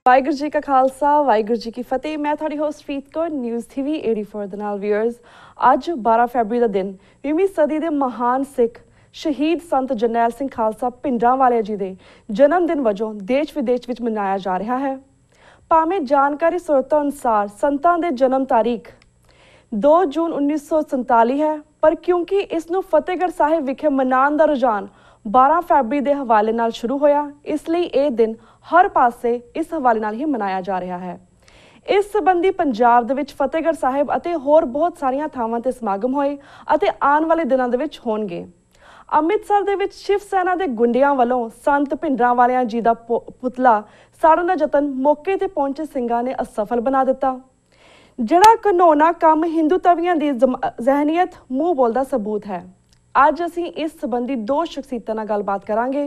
ਵਾਹਿਗੁਰੂ ਜੀ ਕਾ ਖਾਲਸਾ ਵਾਹਿਗੁਰੂ जी की फतेह। मैं थोड़ी होस्ट प्रीत कौर न्यूज़ TV 84 ਦੇ ਨਾਲ ਵਿਊਅਰਸ। ਅੱਜ 12 ਫਰਵਰੀ ਦਾ ਦਿਨ 20ਵੀਂ ਸਦੀ ਦੇ ਮਹਾਨ ਸਿੱਖ ਸ਼ਹੀਦ ਸੰਤ ਜਰਨੈਲ ਸਿੰਘ ਖਾਲਸਾ ਭਿੰਡਰਾਂਵਾਲੇ ਜੀ ਦੇ ਜਨਮ ਦਿਨ ਵਜੋਂ ਦੇਸ਼ ਵਿਦੇਸ਼ ਵਿੱਚ ਮਨਾਇਆ ਜਾ ਰਿਹਾ ਹੈ। ਭਾਵੇਂ ਜਾਣਕਾਰੀ ਸਰੋਤਾਂ ਅਨੁਸਾਰ ਸੰਤਾਂ ਦੇ ਜਨਮ ਤਾਰੀਖ 2 ਜੂਨ 1947 है, पर क्योंकि इसनूं फतेहगढ़ साहिब विखे मनाउण दा रुझान 12 फरवरी के हवाले नाल शुरू होया, इसलिए यह दिन हर पासे इस हवाले नाल ही मनाया जा रहा है। इस संबंधी पंजाब दे विच फतेहगढ़ साहिब अते होर बहुत सारियां थावां ते समागम होए अते आने वाले दिनां दे विच होणगे। अमृतसर दे विच शिव सेना दे गुंडियां वालों संत भिंडरांवालिया जी दा पुतला साड़न दा जतन मौके ते पहुंचे ਸਿੰਘਾਂ ने असफल बना दिता। ਜਿਹੜਾ ਘਿਨੌਣਾ ਕੰਮ ਹਿੰਦੂ ਤਵੀਆਂ ਦੀ ਜ਼ਹਿਨੀਅਤ ਮੂੰਹ ਬੋਲਦਾ ਸਬੂਤ ਹੈ। ਅੱਜ ਅਸੀਂ ਇਸ ਸੰਬੰਧੀ ਦੋ ਸ਼ਖਸੀਅਤਾਂ ਨਾਲ ਗੱਲਬਾਤ ਕਰਾਂਗੇ।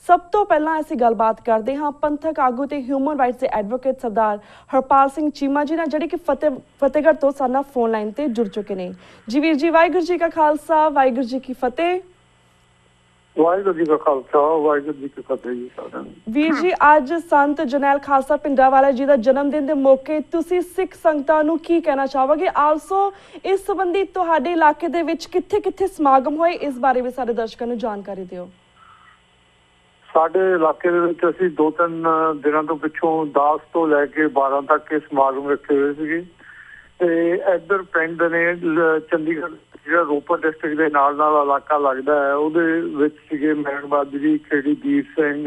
ਸਭ ਤੋਂ ਪਹਿਲਾਂ ਅਸੀਂ ਗੱਲਬਾਤ ਕਰਦੇ ਹਾਂ ਪੰਥਕ ਆਗੂ ਤੇ ਹਿਊਮਨ ਰਾਈਟਸ ਦੇ ਐਡਵੋਕੇਟ ਸਰਦਾਰ ਹਰਪਾਲ ਸਿੰਘ ਚੀਮਾ ਜੀ ਨਾਲ, ਜਿਹੜੇ ਕਿ ਫਤਿਹਗੜ੍ਹ ਤੋਂ ਸਾਡੇ ਨਾਲ ਫੋਨ ਲਾਈਨ ਤੇ ਜੁੜ ਚੁੱਕੇ ਨੇ। ਜੀ ਵੀਰ ਜੀ, ਵਾਹਿਗੁਰੂ ਜੀ ਕਾ ਖਾਲਸਾ ਵਾਹਿਗੁਰੂ ਜੀ ਕੀ ਫਤਿਹ। ਵਾਹਿਗੁਰੂ ਜੀ ਕਾ ਖਾਲਸਾ ਵਾਹਿਗੁਰੂ ਜੀ ਕੀ ਫਤਿਹ ਜੀ ਸਾਰਿਆਂ ਨੂੰ। ਵੀਰ ਜੀ, ਅੱਜ ਸੰਤ ਜਰਨੈਲ ਖਾਲਸਾ ਭਿੰਡਰਾਂਵਾਲਾ ਜੀ ਦਾ ਜਨਮ ਦਿਨ ਦੇ ਮੌਕੇ ਤੁਸੀਂ ਸਿੱਖ ਸੰਗਤਾਂ ਨੂੰ ਕੀ ਕਹਿਣਾ ਚਾਹੋਗੇ? ਆਲਸੋ ਇਸ ਸੰਬੰਧੀ ਤੁਹਾਡੇ ਇਲਾਕੇ ਦੇ ਵਿੱਚ ਕਿੱਥੇ-ਕਿੱਥੇ ਸਮਾਗਮ ਹੋਏ, ਇਸ ਬਾਰੇ ਵੀ ਸਾਡੇ ਦਰਸ਼ਕਾਂ ਨੂੰ ਜਾਣਕਾਰੀ ਦਿਓ। ਸਾਡੇ ਇਲਾਕੇ ਦੇ ਵਿੱਚ ਅਸੀਂ 2-3 ਦਿਨਾਂ ਤੋਂ ਪਿੱਛੋਂ 10 ਤੋਂ ਲੈ ਕੇ 12 ਤੱਕ ਇਹ ਸਮਾਗਮ ਰੱਖੇ ਹੋਏ ਸੀਗੇ ਤੇ ਇੱਧਰ ਪਿੰਡ ਨੇ ਚੰਡੀਗੜ੍ਹ ਜਿਹੜਾ ਰੋਪੜ ਡਿਸਟ੍ਰਿਕਟ ਦੇ ਨਾਲ ਇਲਾਕਾ ਲੱਗਦਾ ਹੈ, ਉਹਦੇ ਵਿੱਚ ਸੀਗੇ ਮੈਣਬਾਜਰੀ, ਖੇੜੀ, ਵੀਰ ਸਿੰਘ,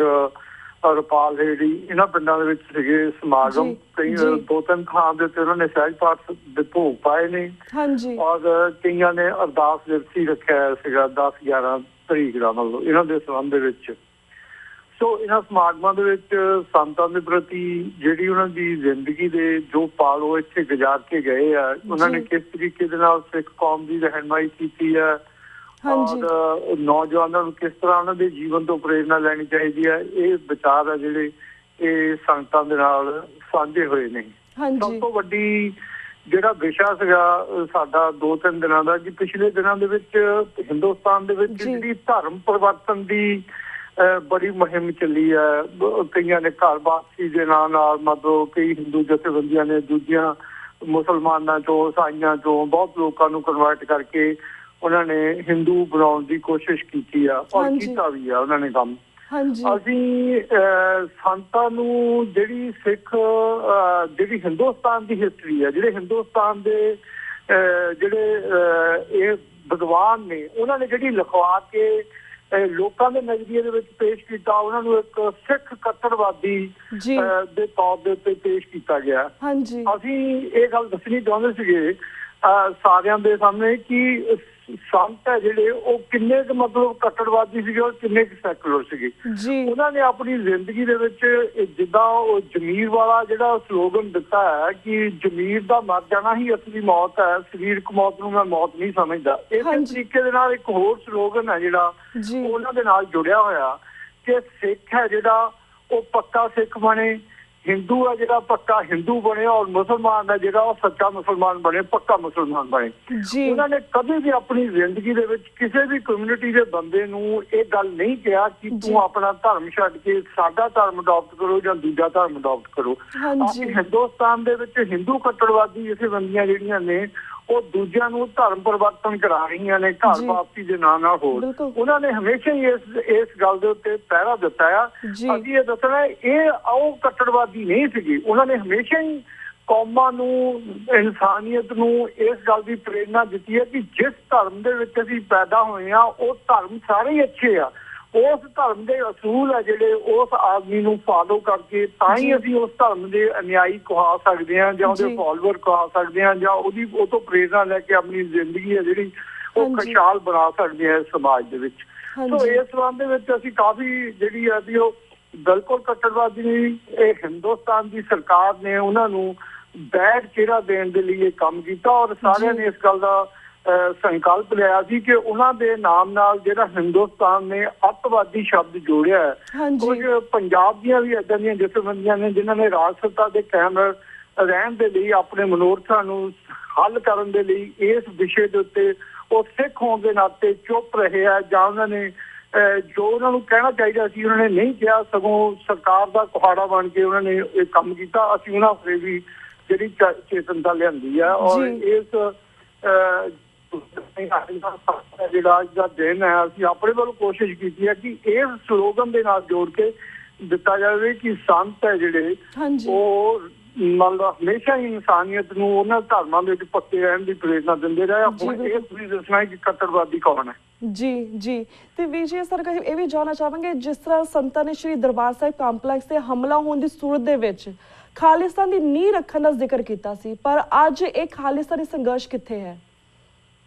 ਰਪਾਲ ਹੇੜੀ, ਇਹਨਾਂ ਪਿੰਡਾਂ ਦੇ ਵਿੱਚ ਸੀਗੇ ਸਮਾਗਮ। ਕਈ 2-3 ਥਾਂ ਦੇ ਉੱਤੇ ਉਹਨਾਂ ਨੇ ਸਹਿਜ ਪਾਠ ਦੇ ਭੋਗ ਪਾਏ ਨੇ ਔਰ ਕਈਆਂ ਨੇ ਅਰਦਾਸ ਦਿਵਸ ਹੀ ਰੱਖਿਆ ਸੀਗਾ 10-11 ਤਰੀਕ ਦਾ, ਮਤਲਬ ਇਹਨਾਂ ਦੇ ਸੰਬੰਧ ਦੇ ਵਿੱਚ। ਸੋ ਇਹਨਾਂ ਸਮਾਗਮਾਂ ਦੇ ਵਿੱਚ ਸੰਤਾਂ ਦੇ ਪ੍ਰਤੀ ਜਿਹੜੀ ਉਹਨਾਂ ਦੀ ਜ਼ਿੰਦਗੀ ਦੇ ਜੋ ਪਾਲ ਉਹ ਇੱਥੇ ਗੁਜ਼ਾਰ ਕੇ ਗਏ ਆ, ਉਹਨਾਂ ਨੇ ਕਿਸ ਤਰੀਕੇ ਦੇ ਨਾਲ ਸਿੱਖ ਕੌਮ ਦੀ ਰਹਿਨੁਮਾਈ ਕੀਤੀ ਹੈ ਔਰ ਨੌਜਵਾਨਾਂ ਨੂੰ ਕਿਸ ਤਰ੍ਹਾਂ ਉਹਨਾਂ ਦੇ ਜੀਵਨ ਤੋਂ ਪ੍ਰੇਰਨਾ ਲੈਣੀ ਚਾਹੀਦੀ ਹੈ, ਇਹ ਵਿਚਾਰ ਆ ਜਿਹੜੇ ਇਹ ਸੰਗਤਾਂ ਦੇ ਨਾਲ ਸਾਂਝੇ ਹੋਏ ਨੇ। ਸਭ ਤੋਂ ਵੱਡੀ ਜਿਹੜਾ ਵਿਸ਼ਾ ਸੀਗਾ ਸਾਡਾ 2-3 ਦਿਨਾਂ ਦਾ, ਕਿ ਪਿਛਲੇ ਦਿਨਾਂ ਦੇ ਵਿੱਚ ਹਿੰਦੁਸਤਾਨ ਦੇ ਵਿੱਚ ਜਿਹੜੀ ਧਰਮ ਪਰਿਵਰਤਨ ਦੀ ਬੜੀ ਮੁਹਿੰਮ ਚੱਲੀ ਹੈ। ਕਈਆਂ ਨੇ ਘਰ ਵਾਪਸੀ ਦੇ ਨਾਲ ਮਤਲਬ ਕਈ ਹਿੰਦੂ ਜਥੇਬੰਦੀਆਂ ਨੇ ਦੂਜੀਆਂ ਮੁਸਲਮਾਨਾਂ ਚੋਂ, ਈਸਾਈਆਂ ਚੋਂ ਬਹੁਤ ਲੋਕਾਂ ਨੂੰ ਕਨਵਰਟ ਕਰਕੇ ਉਹਨਾਂ ਨੇ ਹਿੰਦੂ ਬਣਾਉਣ ਦੀ ਕੋਸ਼ਿਸ਼ ਕੀਤੀ ਆ ਔਰ ਕੀਤਾ ਵੀ ਆ ਉਹਨਾਂ ਨੇ ਕੰਮ। ਅਸੀਂ ਸੰਤਾਂ ਨੂੰ ਜਿਹੜੀ ਸਿੱਖ ਜਿਹੜੀ ਹਿੰਦੁਸਤਾਨ ਦੀ ਹਿਸਟਰੀ ਹੈ, ਜਿਹੜੇ ਹਿੰਦੁਸਤਾਨ ਦੇ ਜਿਹੜੇ ਇਹ ਭਗਵਾਨ ਨੇ, ਉਹਨਾਂ ਨੇ ਜਿਹੜੀ ਲਿਖਵਾ ਕੇ ਲੋਕਾਂ ਦੇ ਨਜ਼ਰੀਏ ਦੇ ਵਿੱਚ ਪੇਸ਼ ਕੀਤਾ, ਉਹਨਾਂ ਨੂੰ ਇੱਕ ਸਿੱਖ ਕੱਟੜਵਾਦੀ ਦੇ ਤੌਰ ਦੇ ਉੱਤੇ ਪੇਸ਼ ਕੀਤਾ ਗਿਆ। ਅਸੀਂ ਇਹ ਗੱਲ ਦੱਸਣੀ ਚਾਹੁੰਦੇ ਸੀਗੇ ਸਾਰਿਆਂ ਦੇ ਸਾਹਮਣੇ ਕਿ ਸੰਤ ਹੈ ਜਿਹੜੇ ਉਹ ਕਿੰਨੇ ਕੁ ਮਤਲਬ ਕੱਟੜਵਾਦੀ ਸੀਗੇ ਔਰ ਕਿੰਨੇ ਕੁ ਸੈਕੂਲਰ ਸੀਗੇ। ਉਹਨਾਂ ਨੇ ਆਪਣੀ ਜ਼ਿੰਦਗੀ ਦੇ ਵਿੱਚ ਜਿੱਦਾਂ ਉਹ ਜ਼ਮੀਰ ਵਾਲਾ ਜਿਹੜਾ ਸਲੋਗਨ ਦਿੱਤਾ ਹੈ ਕਿ ਜ਼ਮੀਰ ਦਾ ਮਰ ਜਾਣਾ ਹੀ ਅਸਲੀ ਮੌਤ ਹੈ, ਸਰੀਰਕ ਮੌਤ ਨੂੰ ਮੈਂ ਮੌਤ ਨਹੀਂ ਸਮਝਦਾ। ਇਸੇ ਤਰੀਕੇ ਦੇ ਨਾਲ ਇੱਕ ਹੋਰ ਸਲੋਗਨ ਹੈ ਜਿਹੜਾ ਉਹਨਾਂ ਦੇ ਨਾਲ ਜੁੜਿਆ ਹੋਇਆ ਕਿ ਸਿੱਖ ਹੈ ਜਿਹੜਾ ਉਹ ਪੱਕਾ ਸਿੱਖ ਬਣੇ, ਹਿੰਦੂ ਹੈ ਜਿਹੜਾ ਪੱਕਾ ਹਿੰਦੂ ਬਣੇ ਔਰ ਮੁਸਲਮਾਨ ਹੈ ਜਿਹੜਾ ਉਹ ਸੱਚਾ ਮੁਸਲਮਾਨ ਬਣੇ, ਪੱਕਾ ਮੁਸਲਮਾਨ ਬਣੇ। ਉਹਨਾਂ ਨੇ ਕਦੇ ਵੀ ਆਪਣੀ ਜ਼ਿੰਦਗੀ ਦੇ ਵਿੱਚ ਕਿਸੇ ਵੀ ਕਮਿਊਨਿਟੀ ਦੇ ਬੰਦੇ ਨੂੰ ਇਹ ਗੱਲ ਨਹੀਂ ਕਿਹਾ ਕਿ ਤੂੰ ਆਪਣਾ ਧਰਮ ਛੱਡ ਕੇ ਸਾਡਾ ਧਰਮ ਅਡਾਪਟ ਕਰੋ ਜਾਂ ਦੂਜਾ ਧਰਮ ਅਡਾਪਟ ਕਰੋ। ਹਿੰਦੁਸਤਾਨ ਦੇ ਵਿੱਚ ਹਿੰਦੂ ਕੱਟੜਵਾਦੀ ਜਥੇਬੰਦੀਆਂ ਜਿਹੜੀਆਂ ਨੇ ਉਹ ਦੂਜਿਆਂ ਨੂੰ ਧਰਮ ਪਰਿਵਰਤਨ ਕਰਾ ਰਹੀਆਂ ਨੇ ਘਰ ਵਾਪਸੀ ਦੇ ਨਾਲ ਹੋਰ। ਉਹਨਾਂ ਨੇ ਹਮੇਸ਼ਾ ਹੀ ਇਸ ਗੱਲ ਦੇ ਉੱਤੇ ਪਹਿਰਾ ਦਿੱਤਾ ਆ। ਅਸੀਂ ਇਹ ਦੱਸਣਾ ਇਹ ਉਹ ਕੱਟੜਵਾਦੀ ਨਹੀਂ ਸੀਗੀ, ਉਹਨਾਂ ਨੇ ਹਮੇਸ਼ਾ ਹੀ ਕੌਮਾਂ ਨੂੰ, ਇਨਸਾਨੀਅਤ ਨੂੰ ਇਸ ਗੱਲ ਦੀ ਪ੍ਰੇਰਨਾ ਦਿੱਤੀ ਹੈ ਕਿ ਜਿਸ ਧਰਮ ਦੇ ਵਿੱਚ ਅਸੀਂ ਪੈਦਾ ਹੋਏ ਹਾਂ ਉਹ ਧਰਮ ਸਾਰੇ ਹੀ ਅੱਛੇ ਆ। ਉਸ ਧਰਮ ਦੇ ਅਸੂਲ ਹੈ ਜਿਹੜੇ ਉਸ ਆਦਮੀ ਨੂੰ ਫਾਲੋ ਕਰਕੇ ਤਾਂ ਹੀ ਅਸੀਂ ਉਸ ਧਰਮ ਦੇ ਅਨਿਆਈ ਕਹਾ ਸਕਦੇ ਹਾਂ ਜਾਂ ਉਹਦੇ ਫਾਲੋਅਰ ਕਹਾ ਸਕਦੇ ਹਾਂ ਜਾਂ ਉਹ ਤੋਂ ਪ੍ਰੇਰਨਾ ਲੈ ਕੇ ਆਪਣੀ ਜ਼ਿੰਦਗੀ ਹੈ ਜਿਹੜੀ ਉਹ ਖੁਸ਼ਹਾਲ ਬਣਾ ਸਕਦੇ ਹਾਂ ਸਮਾਜ ਦੇ ਵਿੱਚ। ਸੋ ਇਸ ਸੰਬੰਧ ਦੇ ਵਿੱਚ ਅਸੀਂ ਕਾਫੀ ਜਿਹੜੀ ਹੈ ਵੀ ਉਹ ਬਿਲਕੁਲ ਕੱਟੜਵਾਦੀ ਨਹੀਂ, ਇਹ ਹਿੰਦੁਸਤਾਨ ਦੀ ਸਰਕਾਰ ਨੇ ਉਹਨਾਂ ਨੂੰ ਬੈਡ ਚਿਹਰਾ ਦੇਣ ਦੇ ਲਈ ਇਹ ਕੰਮ ਕੀਤਾ ਔਰ ਸਾਰਿਆਂ ਨੇ ਇਸ ਗੱਲ ਦਾ ਸੰਕਲਪ ਲਿਆ ਸੀ ਕਿ ਉਹਨਾਂ ਦੇ ਨਾਮ ਨਾਲ ਜਿਹੜਾ ਹਿੰਦੁਸਤਾਨ ਨੇ ਅੱਤਵਾਦੀ ਸ਼ਬਦ ਜੋੜਿਆ ਹੈ। ਕੁਝ ਪੰਜਾਬ ਦੀਆਂ ਵੀ ਏਦਾਂ ਦੀਆਂ ਜਥੇਬੰਦੀਆਂ ਨੇ ਜਿਨ੍ਹਾਂ ਨੇ ਰਾਜ ਸੱਤਾ ਦੇ ਕਾਇਮ ਰਹਿਣ ਦੇ ਲਈ ਆਪਣੇ ਮਨੋਰਥਾਂ ਨੂੰ ਹੱਲ ਕਰਨ ਦੇ ਲਈ ਇਸ ਵਿਸ਼ੇ ਦੇ ਉੱਤੇ ਉਹ ਸਿੱਖ ਹੋਣ ਦੇ ਨਾਤੇ ਚੁੱਪ ਰਹੇ ਆ ਜਾਂ ਉਹਨਾਂ ਨੇ ਜੋ ਉਹਨਾਂ ਨੂੰ ਕਹਿਣਾ ਚਾਹੀਦਾ ਸੀ ਉਹਨਾਂ ਨੇ ਨਹੀਂ ਕਿਹਾ, ਸਗੋਂ ਸਰਕਾਰ ਦਾ ਕੁਹਾੜਾ ਬਣ ਕੇ ਉਹਨਾਂ ਨੇ ਇਹ ਕੰਮ ਕੀਤਾ। ਅਸੀਂ ਉਹਨਾਂ ਉੱਤੇ ਵੀ ਜਿਹੜੀ ਚੇਤਨਤਾ ਲਿਆਂਦੀ ਹੈ ਔਰ ਇਸ ਜਿਹੜਾ ਅੱਜ ਦਾ ਦਿਨ ਹੈ ਅਸੀਂ ਆਪਣੇ ਵੱਲੋਂ ਕੋਸ਼ਿਸ਼ ਕੀਤੀ ਹੈ ਕਿ ਇਸ ਸਲੋਗਨ ਦੇ ਨਾਲ ਜੋੜ ਕੇ ਦਿੱਤਾ ਜਾਵੇ ਕਿ ਸੰਤ ਹੈ ਜਿਹੜੇ ਉਹ ਮਤਲਬ ਹਮੇਸ਼ਾ ਹੀ ਇਨਸਾਨੀਅਤ ਨੂੰ ਉਹਨਾਂ ਧਰਮਾਂ ਦੇ ਵਿੱਚ ਪੱਕੇ ਰਹਿਣ ਦੀ ਪ੍ਰੇਰਨਾ ਦਿੰਦੇ ਰਹੇ। ਹੁਣ ਇਹ ਤੁਸੀਂ ਦੱਸਣਾ ਕਿ ਕੱਟੜਵਾਦੀ ਕੌਣ ਹੈ। ਜੀ ਤੇ ਵਿਜੇ ਸਰ ਇਹ ਵੀ ਜਾਣਨਾ ਚਾਹਾਂਗੇ, ਜਿਸ ਤਰ੍ਹਾਂ ਸੰਤਾਂ ਨੇ ਸ਼੍ਰੀ ਦਰਬਾਰ ਸਾਹਿਬ ਕੰਪਲੈਕਸ ਤੇ ਹਮਲਾ ਹੋਣ ਦੀ ਸੂਰਤ ਦੇ ਵਿੱਚ ਖਾਲਿਸਤਾਨ ਦੀ ਨੀਂਹ ਰੱਖਣ ਦਾ ਜ਼ਿਕਰ ਕੀਤਾ ਸੀ, ਪਰ ਅੱਜ ਇਹ ਖਾਲਿਸਤਾਨੀ ਸੰਘਰਸ਼ ਕਿੱਥੇ ਹੈ?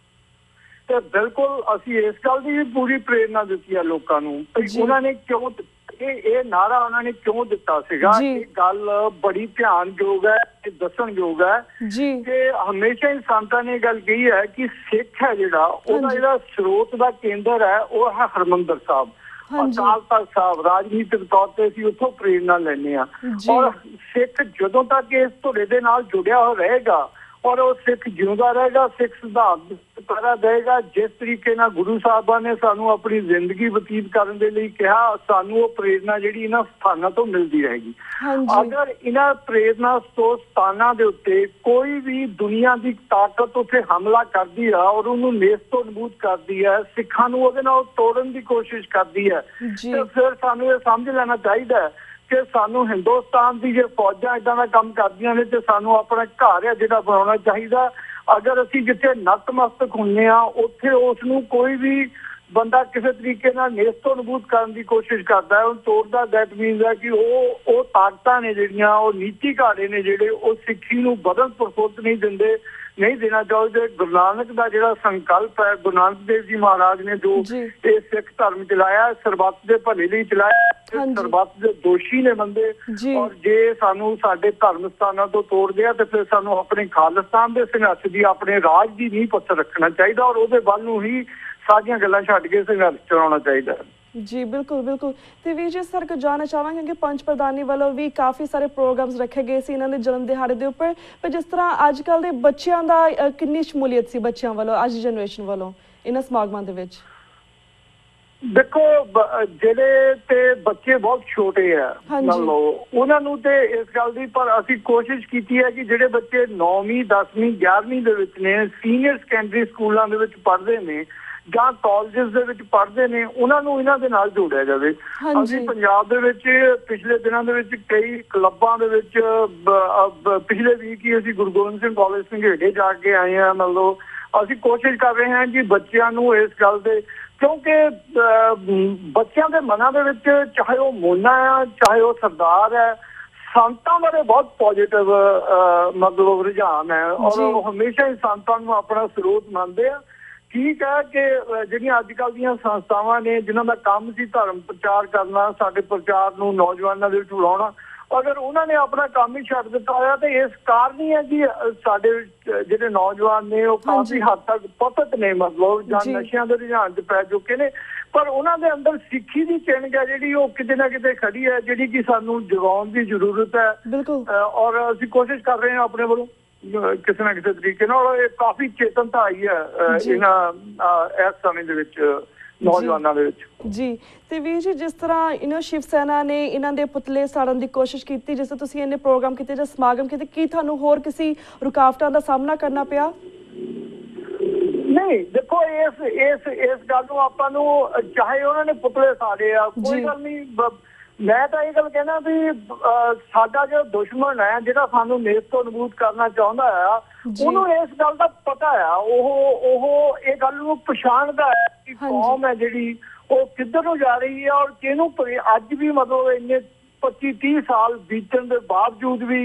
ਤੇ ਬਿਲਕੁਲ ਅਸੀਂ ਇਸ ਗੱਲ ਦੀ ਵੀ ਪੂਰੀ ਪ੍ਰੇਰਨਾ ਦਿੱਤੀ ਹੈ ਲੋਕਾਂ ਨੂੰ। ਉਹਨਾਂ ਨੇ ਕਿਉਂ ਇਹ ਨਾਰਾ ਉਹਨਾਂ ਨੇ ਕਿਉਂ ਦਿੱਤਾ ਸੀਗਾ, ਇਹ ਗੱਲ ਬੜੀ ਧਿਆਨਯੋਗ ਹੈ ਤੇ ਦੱਸਣਯੋਗ ਹੈ ਕਿ ਹਮੇਸ਼ਾ ਹੀ ਸੰਤਾਂ ਨੇ ਗੱਲ ਕਹੀ ਹੈ ਕਿ ਸਿੱਖ ਹੈ ਜਿਹੜਾ ਉਹਦਾ ਜਿਹੜਾ ਸਰੋਤ ਦਾ ਕੇਂਦਰ ਹੈ ਉਹ ਹੈ ਹਰਿਮੰਦਰ ਸਾਹਿਬ, ਅਕਾਲ ਤਖ਼ਤ ਸਾਹਿਬ। ਰਾਜਨੀਤਿਕ ਤੌਰ ਤੇ ਅਸੀਂ ਉੱਥੋਂ ਪ੍ਰੇਰਨਾ ਲੈਂਦੇ ਹਾਂ ਔਰ ਸਿੱਖ ਜਦੋਂ ਤੱਕ ਇਸ ਧੁਰੇ ਦੇ ਨਾਲ ਜੁੜਿਆ ਹੋ ਰਹੇਗਾ ਔਰ ਉਹ ਸਿੱਖ ਜਿਉਂਦਾ ਰਹੇਗਾ, ਸਿੱਖ ਸਿਧਾਂਤ ਪੈਰਾ ਦੇਗਾ। ਜਿਸ ਤਰੀਕੇ ਨਾਲ ਗੁਰੂ ਸਾਹਿਬਾਨ ਨੇ ਸਾਨੂੰ ਆਪਣੀ ਜ਼ਿੰਦਗੀ ਬਤੀਤ ਕਰਨ ਦੇ ਲਈ ਕਿਹਾ, ਸਾਨੂੰ ਉਹ ਪ੍ਰੇਰਨਾ ਜਿਹੜੀ ਇਹਨਾਂ ਸਥਾਨਾਂ ਤੋਂ ਮਿਲਦੀ ਰਹੇਗੀ। ਅਗਰ ਇਹਨਾਂ ਪ੍ਰੇਰਨਾ ਸਥਾਨਾਂ ਦੇ ਉੱਤੇ ਕੋਈ ਵੀ ਦੁਨੀਆ ਦੀ ਤਾਕਤ ਉੱਥੇ ਹਮਲਾ ਕਰਦੀ ਹੈ ਔਰ ਉਹਨੂੰ ਨੇਸਤੋ ਨਬੂਦ ਕਰਦੀ ਹੈ, ਸਿੱਖਾਂ ਨੂੰ ਉਹਦੇ ਨਾਲ ਤੋੜਨ ਦੀ ਕੋਸ਼ਿਸ਼ ਕਰਦੀ ਹੈ, ਤੇ ਫਿਰ ਸਾਨੂੰ ਇਹ ਸਮਝ ਲੈਣਾ ਚਾਹੀਦਾ ਹੈ ਕਿ ਸਾਨੂੰ ਹਿੰਦੁਸਤਾਨ ਦੀ ਜੇ ਫੌਜਾਂ ਏਦਾਂ ਦਾ ਕੰਮ ਕਰਦੀਆਂ ਨੇ ਤੇ ਸਾਨੂੰ ਆਪਣਾ ਘਰ ਹੈ ਜਿਹੜਾ ਬਣਾਉਣਾ ਚਾਹੀਦਾ। ਅਗਰ ਅਸੀਂ ਜਿੱਥੇ ਨਤਮਸਤਕ ਹੁੰਦੇ ਹਾਂ ਉੱਥੇ ਉਸ ਨੂੰ ਕੋਈ ਵੀ ਬੰਦਾ ਕਿਸੇ ਤਰੀਕੇ ਨਾਲ ਨੇਸਤੋ ਨਬੂਦ ਕਰਨ ਦੀ ਕੋਸ਼ਿਸ਼ ਕਰਦਾ ਹੈ, ਉਹ ਤੋੜਦਾ। ਦੈਟ ਮੀਨਸ ਹੈ ਕਿ ਉਹ ਤਾਕਤਾਂ ਨੇ ਜਿਹੜੀਆਂ, ਉਹ ਨੀਤੀ ਘਾੜੇ ਨੇ ਜਿਹੜੇ, ਉਹ ਸਿੱਖੀ ਨੂੰ ਵਧਣ ਪ੍ਰਫੁੱਲਤ ਨਹੀਂ ਦੇਣਾ ਚਾਹੁੰਦੇ। ਗੁਰੂ ਨਾਨਕ ਦਾ ਜਿਹੜਾ ਸੰਕਲਪ ਹੈ, ਗੁਰੂ ਨਾਨਕ ਦੇਵ ਜੀ ਮਹਾਰਾਜ ਨੇ ਜੋ ਇਹ ਸਿੱਖ ਧਰਮ ਚਲਾਇਆ, ਸਰਬੱਤ ਦੇ ਭਲੇ ਲਈ ਚਲਾਇਆ, ਸਰਬੱਤ ਦੇ ਦੋਸ਼ੀ ਨੇ ਬੰਦੇ। ਔਰ ਜੇ ਸਾਨੂੰ ਸਾਡੇ ਧਰਮ ਸਥਾਨਾਂ ਤੋਂ ਤੋੜਦੇ ਆ ਤੇ ਫਿਰ ਸਾਨੂੰ ਆਪਣੇ ਖਾਲਿਸਤਾਨ ਦੇ ਸੰਘਰਸ਼ ਦੀ, ਆਪਣੇ ਰਾਜ ਦੀ ਨੀਂਹ ਪੱਥਰ ਰੱਖਣਾ ਚਾਹੀਦਾ ਔਰ ਉਹਦੇ ਵੱਲ ਨੂੰ ਹੀ ਸਾਰੀਆਂ ਗੱਲਾਂ ਛੱਡ ਕੇ ਸੰਘਰਸ਼ ਚਲਾਉਣਾ ਚਾਹੀਦਾ। ਜੀ ਬਿਲਕੁਲ ਤੇ ਵੀਰ ਜੀ ਸਰ ਜਾਣਨਾ ਚਾਹਾਂਗੇ ਕਿ ਪੰਚ ਪ੍ਰਧਾਨੀ ਵੱਲੋਂ ਵੀ ਕਾਫੀ ਸਾਰੇ ਪ੍ਰੋਗਰਾਮਸ ਰੱਖੇ ਗਏ ਸੀ ਇਹਨਾਂ ਦੇ ਜਨਮ ਦਿਹਾੜੇ ਦੇ ਉੱਪਰ, ਪਰ ਜਿਸ ਤਰ੍ਹਾਂ ਅੱਜ ਕੱਲ੍ਹ ਦੇ ਬੱਚਿਆਂ ਦਾ ਕਿੰਨੀ ਸ਼ਮੂਲੀਅਤ ਸੀ ਬੱਚਿਆਂ ਵੱਲੋਂ, ਅੱਜ ਦੀ ਜਨਰੇਸ਼ਨ ਵੱਲੋਂ ਇਹਨਾਂ ਸਮਾਗਮਾਂ ਦੇ ਵਿੱਚ? ਦੇਖੋ ਜਿਹੜੇ ਤੇ ਬੱਚੇ ਬਹੁਤ ਛੋਟੇ ਆ ਮੰਨ ਲਓ ਉਹਨਾਂ ਨੂੰ ਤੇ ਇਸ ਗੱਲ ਦੀ, ਪਰ ਅਸੀਂ ਕੋਸ਼ਿਸ਼ ਕੀਤੀ ਹੈ ਕਿ ਜਿਹੜੇ ਬੱਚੇ 9ਵੀਂ 10ਵੀਂ 11ਵੀਂ ਦੇ ਵਿੱਚ ਨੇ, ਸੀਨੀਅਰ ਸੈਕੰਡਰੀ ਸਕੂਲਾਂ ਦੇ ਵਿੱਚ ਪੜ੍ਹਦੇ ਨੇ ਜਾਂ ਕਾਲਜਸ ਦੇ ਵਿੱਚ ਪੜ੍ਹਦੇ ਨੇ, ਉਹਨਾਂ ਨੂੰ ਇਹਨਾਂ ਦੇ ਨਾਲ ਜੋੜਿਆ ਜਾਵੇ। ਅਸੀਂ ਪੰਜਾਬ ਦੇ ਵਿੱਚ ਪਿਛਲੇ ਦਿਨਾਂ ਦੇ ਵਿੱਚ ਕਈ ਕਲੱਬਾਂ ਦੇ ਵਿੱਚ ਪਿਛਲੇ ਵੀਕ ਹੀ ਅਸੀਂ ਗੁਰੂ ਗੋਬਿੰਦ ਸਿੰਘ ਕਾਲਜ ਸੰਘੇੜੇ ਜਾ ਕੇ ਆਏ ਹਾਂ। ਮਤਲਬ ਅਸੀਂ ਕੋਸ਼ਿਸ਼ ਕਰ ਰਹੇ ਹਾਂ ਕਿ ਬੱਚਿਆਂ ਨੂੰ ਇਸ ਗੱਲ ਦੇ, ਕਿਉਂਕਿ ਬੱਚਿਆਂ ਦੇ ਮਨਾਂ ਦੇ ਵਿੱਚ ਚਾਹੇ ਉਹ ਮੋਨਾ ਆ ਚਾਹੇ ਉਹ ਸਰਦਾਰ ਹੈ, ਸੰਤਾਂ ਬਾਰੇ ਬਹੁਤ ਪੋਜ਼ਿਟਿਵ ਮਤਲਬ ਰੁਝਾਨ ਹੈ ਔਰ ਉਹ ਹਮੇਸ਼ਾ ਹੀ ਸੰਤਾਂ ਨੂੰ ਆਪਣਾ ਸਰੋਤ ਮੰਨਦੇ ਆ। ਠੀਕ ਹੈ ਕਿ ਜਿਹੜੀਆਂ ਅੱਜ ਕੱਲ੍ਹ ਦੀਆਂ ਸੰਸਥਾਵਾਂ ਨੇ ਜਿਨ੍ਹਾਂ ਦਾ ਕੰਮ ਸੀ ਧਰਮ ਪ੍ਰਚਾਰ ਕਰਨਾ, ਸਾਡੇ ਪ੍ਰਚਾਰ ਨੂੰ ਨੌਜਵਾਨਾਂ ਦੇ ਵਿੱਚ ਫੈਲਾਉਣਾ, ਅਗਰ ਉਹਨਾਂ ਨੇ ਆਪਣਾ ਕੰਮ ਹੀ ਛੱਡ ਦਿੱਤਾ ਹੋਇਆ ਤੇ ਇਸ ਕਾਰਨ ਹੀ ਹੈ ਕਿ ਸਾਡੇ ਜਿਹੜੇ ਨੌਜਵਾਨ ਨੇ ਉਹ ਕਾਫੀ ਹੱਦ ਤੱਕ ਪਤਤ ਨੇ, ਮਤਲਬ ਜਾਂ ਨਸ਼ਿਆਂ ਦੇ ਰੁਝਾਨ 'ਚ ਪੈ ਚੁੱਕੇ ਨੇ। ਪਰ ਉਹਨਾਂ ਦੇ ਅੰਦਰ ਸਿੱਖੀ ਦੀ ਚਿੰਨ੍ਹ ਹੈ ਜਿਹੜੀ ਉਹ ਕਿਤੇ ਨਾ ਕਿਤੇ ਖੜੀ ਹੈ, ਜਿਹੜੀ ਕਿ ਸਾਨੂੰ ਜਗਾਉਣ ਦੀ ਜ਼ਰੂਰਤ ਹੈ ਔਰ ਅਸੀਂ ਕੋਸ਼ਿਸ਼ ਕਰ ਰਹੇ ਹਾਂ ਆਪਣੇ ਵੱਲੋਂ ਕਿਸੇ ਨਾ ਕਿਸੇ ਤਰੀਕੇ ਨਾਲ। ਇਹ ਕਾਫੀ ਚੇਤਨਤਾ ਆਈ ਹੈ ਇਹਨਾਂ ਇਸ ਸਮੇਂ ਦੇ ਵਿੱਚ ਨੌਜਵਾਨਾਂ ਦੇ ਵਿੱਚ। ਜੀ ਤੇ ਵੀਰ ਜੀ ਜਿਸ ਤਰ੍ਹਾਂ ਇਹਨਾਂ ਸ਼ਿਵ ਸੈਨਾ ਨੇ ਇਹਨਾਂ ਦੇ ਪੁਤਲੇ ਸਾੜਨ ਦੀ ਕੋਸ਼ਿਸ਼ ਕੀਤੀ, ਜਿਸ ਤਰ੍ਹਾਂ ਤੁਸੀਂ ਇਹਨੇ ਪ੍ਰੋਗਰਾਮ ਕੀਤੇ ਜਾਂ ਸਮਾਗਮ ਕੀਤੇ, ਕੀ ਤੁਹਾਨੂੰ ਹੋਰ ਕਿਸੇ ਰੁਕਾਵਟਾਂ ਦਾ ਸਾਹਮਣਾ ਕਰਨਾ ਪਿਆ? ਨਹੀਂ ਦੇਖੋ ਇਸ ਗੱਲ ਨੂੰ ਆਪਾਂ ਨੂੰ, ਚਾਹੇ ਉਹਨਾਂ ਨੇ ਪੁਤਲੇ ਸਾੜੇ ਆ ਕੋਈ ਗੱਲ ਨਹੀਂ, ਮੈਂ ਤਾਂ ਇਹ ਗੱਲ ਕਹਿਣਾ ਵੀ ਸਾਡਾ ਜੋ ਦੁਸ਼ਮਣ ਹੈ ਜਿਹੜਾ ਸਾਨੂੰ ਨੇਸਤੋ ਨਬੂਦ ਕਰਨਾ ਚਾਹੁੰਦਾ ਆ, ਉਹਨੂੰ ਇਸ ਗੱਲ ਦਾ ਪਤਾ ਆ, ਉਹ ਇਹ ਗੱਲ ਨੂੰ ਪਛਾਣਦਾ ਹੈ ਕਿ ਕੌਮ ਹੈ ਜਿਹੜੀ ਉਹ ਕਿੱਧਰ ਨੂੰ ਜਾ ਰਹੀ ਹੈ ਔਰ ਕਿਹਨੂੰ ਅੱਜ ਵੀ ਮਤਲਬ ਇੰਨੇ 25-30 ਸਾਲ ਬੀਤਣ ਦੇ ਬਾਵਜੂਦ ਵੀ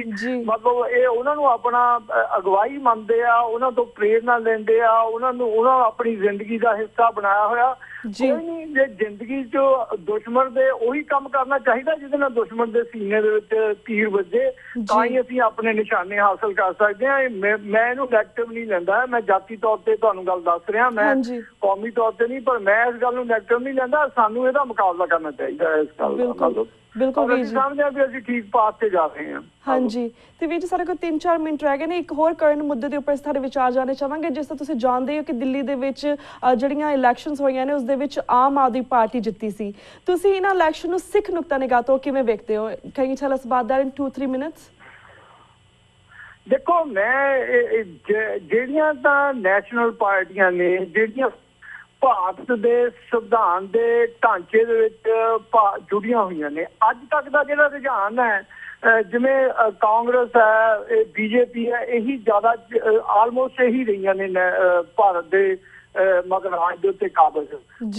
ਮਤਲਬ ਇਹ ਉਹਨਾਂ ਨੂੰ ਆਪਣਾ ਅਗਵਾਈ ਮੰਨਦੇ ਆ, ਉਹਨਾਂ ਤੋਂ ਪ੍ਰੇਰਨਾ ਲੈਂਦੇ ਆ, ਉਹਨਾਂ ਆਪਣੀ ਜ਼ਿੰਦਗੀ ਦਾ ਹਿੱਸਾ ਬਣਾਇਆ ਹੋਇਆ। ਕੋਈ ਨਹੀਂ, ਜੇ ਜ਼ਿੰਦਗੀ 'ਚ ਦੁਸ਼ਮਣ ਦੇ ਉਹੀ ਕੰਮ ਕਰਨਾ ਚਾਹੀਦਾ ਜਿਹਦੇ ਨਾਲ ਦੁਸ਼ਮਣ ਦੇ ਸੀਨੇ ਦੇ ਵਿੱਚ ਤੀਰ ਵੱਜੇ, ਤਾਂ ਹੀ ਅਸੀਂ ਆਪਣੇ ਨਿਸ਼ਾਨੇ ਹਾਸਲ ਕਰ ਸਕਦੇ ਹਾਂ। ਮੈਂ ਇਹਨੂੰ ਨੈਗੇਟਿਵ ਨਹੀਂ ਲੈਂਦਾ, ਮੈਂ ਜਾਤੀ ਤੌਰ ਤੇ ਤੁਹਾਨੂੰ ਗੱਲ ਦੱਸ ਰਿਹਾ, ਮੈਂ ਕੌਮੀ ਤੌਰ ਤੇ ਨਹੀਂ, ਪਰ ਮੈਂ ਇਸ ਗੱਲ ਨੂੰ ਨੈਗੇਟਿਵ ਨਹੀਂ ਲੈਂਦਾ। ਸਾਨੂੰ ਇਹਦਾ ਮੁਕਾਬਲਾ ਕਰਨਾ ਚਾਹੀਦਾ ਇਸ ਗੱਲ ਦਾ। ਬਿਲਕੁਲ ਵੀਰ ਜੀ ਸਮਝਦੇ ਆ ਵੀ ਅਸੀਂ ਠੀਕ ਪਾਥ ਤੇ ਜਾ ਰਹੇ ਹਾਂ। ਹਾਂਜੀ ਤੇ ਵੀਰ ਜੀ ਸਾਡੇ ਕੋਲ 3-4 ਮਿੰਟ ਰਹਿ ਗਏ ਨੇ। ਇੱਕ ਹੋਰ ਕਰੰਟ ਮੁੱਦੇ ਦੇ ਉੱਪਰ ਸਾਡੇ ਵਿਚਾਰ ਜਾਣੇ ਚਾਹਾਂਗੇ। ਜਿਸ ਤਰ੍ਹਾਂ ਤੁਸੀਂ ਜਾਣਦੇ ਹੋ ਕਿ ਦਿੱਲੀ ਦੇ ਵਿੱਚ ਜਿਹੜੀਆਂ ਇਲੈਕਸ਼ਨਸ ਹੋਈਆਂ ਨੇ ਉਸ ਦੇ ਵਿੱਚ ਆਮ ਆਦਮੀ ਪਾਰਟੀ ਜਿੱਤੀ ਸੀ। ਤੁਸੀਂ ਇਹਨਾਂ ਇਲੈਕਸ਼ਨ ਨੂੰ ਸਿੱਖ ਨੁਕਤਾ ਨਿਗਾਹ ਤੋਂ ਕਿਵੇਂ ਵੇਖਦੇ ਹੋ? Can you tell us about that in 2-3 minutes? ਦੇਖੋ ਮੈਂ ਜਿਹੜੀਆਂ ਤਾਂ ਨੈਸ਼ਨਲ ਪਾਰਟੀਆਂ ਨੇ ਜਿਹੜੀਆਂ ਭਾਰਤ ਦੇ ਸੰਵਿਧਾਨ ਦੇ ਢਾਂਚੇ ਦੇ ਵਿੱਚ ਜੁੜੀਆਂ ਹੋਈਆਂ ਨੇ, ਅੱਜ ਤੱਕ ਦਾ ਜਿਹੜਾ ਰੁਝਾਨ ਹੈ ਜਿਵੇਂ ਕਾਂਗਰਸ ਹੈ, ਬੀਜੇਪੀ ਹੈ, ਇਹੀ ਜ਼ਿਆਦਾ ਆਲਮੋਸਟ ਇਹੀ ਰਹੀਆਂ ਨੇ ਭਾਰਤ ਦੇ ਮਗਰ ਰਾਜ ਦੇ ਉੱਤੇ ਕਾਬਜ਼।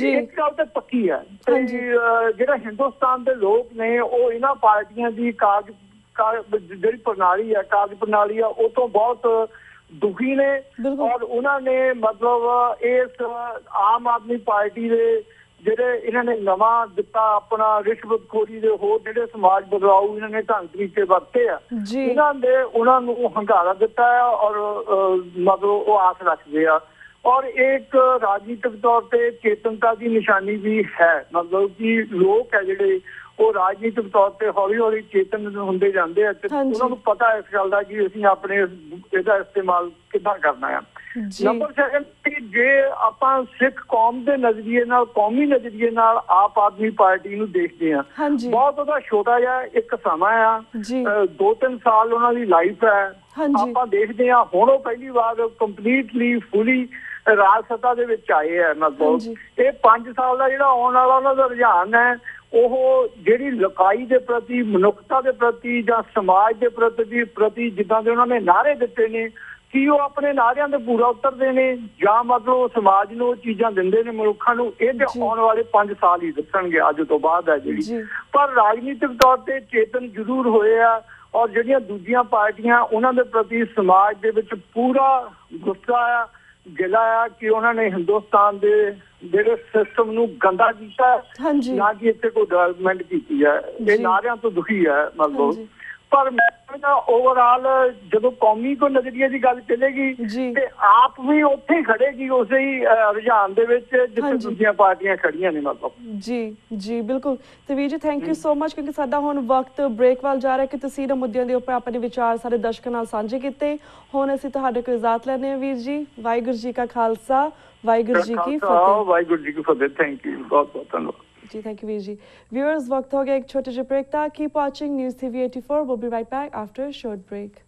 ਇੱਕ ਗੱਲ ਤਾਂ ਪੱਕੀ ਹੈ, ਜਿਹੜਾ ਹਿੰਦੁਸਤਾਨ ਦੇ ਲੋਕ ਨੇ ਉਹ ਇਹਨਾਂ ਪਾਰਟੀਆਂ ਦੀ ਜਿਹੜੀ ਪ੍ਰਣਾਲੀ ਹੈ, ਕਾਰਜ ਪ੍ਰਣਾਲੀ ਆ, ਉਹ ਤੋਂ ਬਹੁਤ ਦੁਖੀ ਨੇ। ਔਰ ਉਹਨਾਂ ਨੇ ਮਤਲਬ ਇਸ ਆਮ ਆਦਮੀ ਪਾਰਟੀ ਦੇ ਜਿਹੜੇ ਇਹਨਾਂ ਨੇ ਨਵਾਂ ਦਿੱਤਾ ਆਪਣਾ ਰਿਸ਼ਵਤਖੋਰੀ ਦੇ ਹੋਰ ਜਿਹੜੇ ਸਮਾਜ ਬਦਲਾਊ ਇਹਨਾਂ ਨੇ ਢੰਗ ਤਰੀਕੇ ਵਰਤੇ ਆ, ਉਹਨਾਂ ਨੂੰ ਹੰਗਾਰਾ ਦਿੱਤਾ ਹੈ ਔਰ ਮਤਲਬ ਉਹ ਆਸ ਰੱਖਦੇ ਆ। ਔਰ ਇੱਕ ਰਾਜਨੀਤਿਕ ਤੌਰ ਤੇ ਚੇਤਨਤਾ ਦੀ ਨਿਸ਼ਾਨੀ ਵੀ ਹੈ, ਮਤਲਬ ਕਿ ਲੋਕ ਹੈ ਜਿਹੜੇ ਉਹ ਰਾਜਨੀਤਿਕ ਤੌਰ ਤੇ ਹੌਲੀ ਹੌਲੀ ਚੇਤਨ ਹੁੰਦੇ ਜਾਂਦੇ ਆ ਤੇ ਉਹਨਾਂ ਨੂੰ ਪਤਾ ਇਸ ਗੱਲ ਦਾ ਕਿ ਅਸੀਂ ਆਪਣੇ ਇਹਦਾ ਇਸਤੇਮਾਲ ਕਿੱਦਾਂ ਕਰਨਾ ਆ। ਨੰਬਰ ਸੈਕੰਡ, ਜੇ ਆਪਾਂ ਸਿੱਖ ਕੌਮ ਦੇ ਨਜ਼ਰੀਏ ਨਾਲ, ਕੌਮੀ ਨਜ਼ਰੀਏ ਨਾਲ ਆਪ ਆਦਮੀ ਪਾਰਟੀ ਨੂੰ ਦੇਖਦੇ ਹਾਂ, ਬਹੁਤ ਉਹਦਾ ਛੋਟਾ ਜਿਹਾ ਇੱਕ ਸਮਾਂ ਆ, 2-3 ਸਾਲ ਉਹਨਾਂ ਦੀ ਲਾਈਫ ਹੈ। ਆਪਾਂ ਦੇਖਦੇ ਹਾਂ ਹੁਣ ਉਹ ਪਹਿਲੀ ਵਾਰ ਕੰਪਲੀਟਲੀ ਫੁਲੀ ਰਾਜ ਸੱਤਾ ਦੇ ਵਿੱਚ ਆਏ ਹੈ। ਮਤਲਬ ਇਹ 5 ਸਾਲ ਦਾ ਜਿਹੜਾ ਆਉਣ ਵਾਲਾ ਉਹਨਾਂ ਦਾ ਰੁਝਾਨ ਹੈ, ਉਹ ਜਿਹੜੀ ਲੋਕਾਈ ਦੇ ਪ੍ਰਤੀ, ਮਨੁੱਖਤਾ ਦੇ ਪ੍ਰਤੀ ਜਾਂ ਸਮਾਜ ਦੇ ਪ੍ਰਤੀ ਜਿੱਦਾਂ ਦੇ ਉਹਨਾਂ ਨੇ ਨਾਅਰੇ ਦਿੱਤੇ ਨੇ, ਕੀ ਉਹ ਆਪਣੇ ਨਾਅਰਿਆਂ ਤੇ ਪੂਰਾ ਉਤਰਦੇ ਨੇ ਜਾਂ ਮਤਲਬ ਸਮਾਜ ਨੂੰ ਉਹ ਚੀਜ਼ਾਂ ਦਿੰਦੇ ਨੇ ਮਨੁੱਖਾਂ ਨੂੰ, ਇਹ ਤੇ ਆਉਣ ਵਾਲੇ 5 ਸਾਲ ਹੀ ਦੱਸਣਗੇ ਅੱਜ ਤੋਂ ਬਾਅਦ ਹੈ ਜਿਹੜੀ। ਪਰ ਰਾਜਨੀਤਿਕ ਤੌਰ ਤੇ ਚੇਤਨ ਜ਼ਰੂਰ ਹੋਏ ਆ ਔਰ ਜਿਹੜੀਆਂ ਦੂਜੀਆਂ ਪਾਰਟੀਆਂ ਉਹਨਾਂ ਦੇ ਪ੍ਰਤੀ ਸਮਾਜ ਦੇ ਵਿੱਚ ਪੂਰਾ ਗੁੱਸਾ ਆ, ਗਿਲਾ ਆ ਕਿ ਉਹਨਾਂ ਨੇ ਹਿੰਦੁਸਤਾਨ ਦੇ ਜਿਹੜੇ ਸਿਸਟਮ ਨੂੰ ਗੰਦਾ ਕੀਤਾ, ਨਾ ਕਿ ਇੱਥੇ ਕੋਈ ਡਿਵੈਲਪਮੈਂਟ ਕੀਤੀ ਹੈ। ਇਹ ਨਾਰਿਆਂ ਤੋਂ ਦੁਖੀ ਹੈ ਮਤਲਬ। ਪਰ ਮੈਂ ਓਵਰਆਲ ਜਦੋਂ ਕੌਮੀ ਕੋ ਨਜ਼ਰੀਏ ਦੀ ਗੱਲ ਚੱਲੇਗੀ ਤੇ ਆਪ ਵੀ ਉੱਥੇ ਹੀ ਖੜੇਗੀ ਉਸੇ ਹੀ ਰੁਝਾਨ ਦੇ ਵਿੱਚ ਜਿੱਥੇ ਦੂਜੀਆਂ ਪਾਰਟੀਆਂ ਖੜੀਆਂ ਨੇ ਮਤਲਬ। ਜੀ ਬਿਲਕੁਲ। ਤੇ ਵੀਰ ਜੀ ਥੈਂਕ ਯੂ ਸੋ ਮਚ, ਕਿਉਂਕਿ ਸਾਡਾ ਹੁਣ ਵਕਤ ਬ੍ਰੇਕ ਵੱਲ ਜਾ ਰਿਹਾ ਕਿ ਤੁਸੀਂ ਇਹਨਾਂ ਮੁੱਦਿਆਂ ਦੇ ਉੱਪਰ ਆਪਣੇ ਵਿਚਾਰ ਸਾਰੇ ਦਰਸ਼ਕਾਂ ਨਾਲ ਸਾਂਝੇ ਕੀਤੇ। ਹੁਣ ਅਸੀਂ ਤੁਹਾਡੇ ਕੋਲ ਇਜਾਜ਼ਤ ਲੈਂਦੇ ਹਾਂ ਵੀਰ ਜੀ। ਵਾਹਿਗੁਰੂ ਜੀ ਕਾ ਖਾਲਸਾ, ਵਾਹਿਗੁਰੂ ਜੀ ਕੀ ਫਤਿਹ। ਵਾਹਿਗੁਰੂ ਜੀ ਕੀ ਫਤਿਹ। ਥੈਂਕ ਯੂ, ਬਹੁਤ ਬਹੁਤ ਧੰਨਵਾਦ जी। थैंक यू वीर जी। व्यूअर्स, वक्त हो गया एक छोटे से ब्रेक था। Keep watching news TV 84। We'll be right back after a short break.